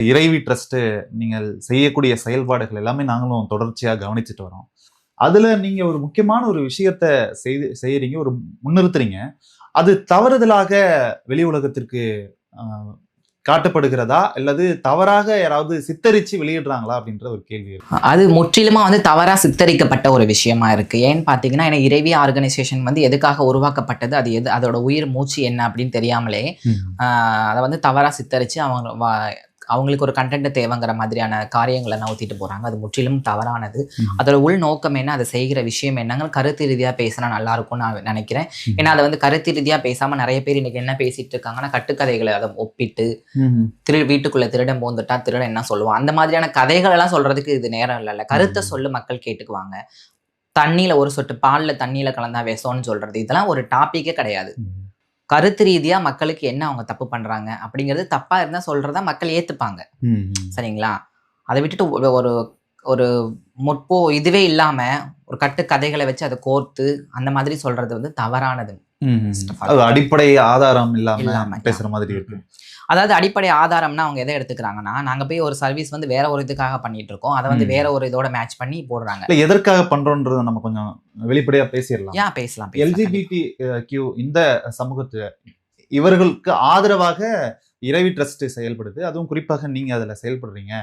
இறைவி ட்ரஸ்ட் நீங்கள் செய்யக்கூடிய செயல்பாடுகள் எல்லாமே நாங்களும் தொடர்ச்சியா கவனிச்சுட்டு வரோம். அதுல நீங்க ஒரு முக்கியமான ஒரு விஷயத்த செய்யறீங்க, ஒரு முன்னிறுத்துறீங்க. அது தவறுதலாக வெளி உலகத்திற்கு அ காட்டப்படுகிறதா? அல்லது தவறாக யாராவது சித்தரிச்சு வெளியிடுறாங்களா? அப்படின்ற ஒரு கேள்வி இருக்கு. அது முற்றிலுமா தவறா சித்தரிக்கப்பட்ட ஒரு விஷயமா இருக்கு. ஏன்னு பார்த்தீங்கன்னா, ஏன்னா இறைவி ஆர்கனைசேஷன் எதுக்காக உருவாக்கப்பட்டது, அது அதோட உயிர் மூச்சு என்ன அப்படின்னு தெரியாமலே, அ அத தவறா சித்தரிச்சு அவங்களுக்கு ஒரு கன்டென்ட் தேவைங்கிற மாதிரியான காரியங்களை நவுத்திட்டு போறாங்க. அது முற்றிலும் தவறானது. அதோட உள் நோக்கம் என்ன, அதை செய்கிற விஷயம் என்னங்க, கருத்து ரீதியா பேசினா நல்லா இருக்கும்னு நான் நினைக்கிறேன். ஏன்னா அதை கருத்து ரீதியா பேசாம நிறைய பேர் இன்னைக்கு என்ன பேசிட்டு இருக்காங்கன்னா, கட்டுக்கதைகளை அதை ஒப்பிட்டு வீட்டுக்குள்ள திருடன் போந்துட்டா திருடன் என்ன சொல்லுவான், அந்த மாதிரியான கதைகள் எல்லாம் சொல்றதுக்கு இது நேரம் இல்லைல்ல. கருத்தை சொல்லு, மக்கள் கேட்டுக்குவாங்க. தண்ணியில ஒரு சொட்டு பால்ல தண்ணியில கலந்தா விஷம்னு சொல்றது, இதெல்லாம் ஒரு டாபிக்கே கிடையாது. கருத்து ரீதியா மக்களுக்கு என்ன அவங்க தப்பு பண்றாங்க அப்படிங்கிறது, தப்பா இருந்தா சொல்றதா மக்கள் ஏத்துப்பாங்க. சரிங்களா? அதை விட்டுட்டு ஒரு ஒரு இதுவே இல்லாம ஒரு கட்டு கதைகளை வச்சு அதை கோர்த்து அந்த மாதிரி சொல்றது தவறானது. அது அடிப்படை ஆதாரம் இல்லாம பேசுற மாதிரி இருக்கு. அதாவது அடிப்படை ஆதாரம்னா அவங்க எதை எடுத்துக்கிறாங்கன்னா, நாங்க போய் ஒரு சர்வீஸ் வேற ஒரு இதுக்காக பண்ணிட்டு இருக்கோம், அதை வேற ஒரு இதோட மேட்ச் பண்ணி போடுறாங்க. எதற்காக பண்றோம்ன்றது நம்ம கொஞ்சம் வெளிப்படையா பேசிடலாம். பேசலாம். LGBTQ இந்த சமூகத்து இவர்களுக்கு ஆதரவாக இறைவி ட்ரஸ்ட் செயல்படுது. அதுவும் குறிப்பாக நீங்க அதுல செயல்படுறீங்க.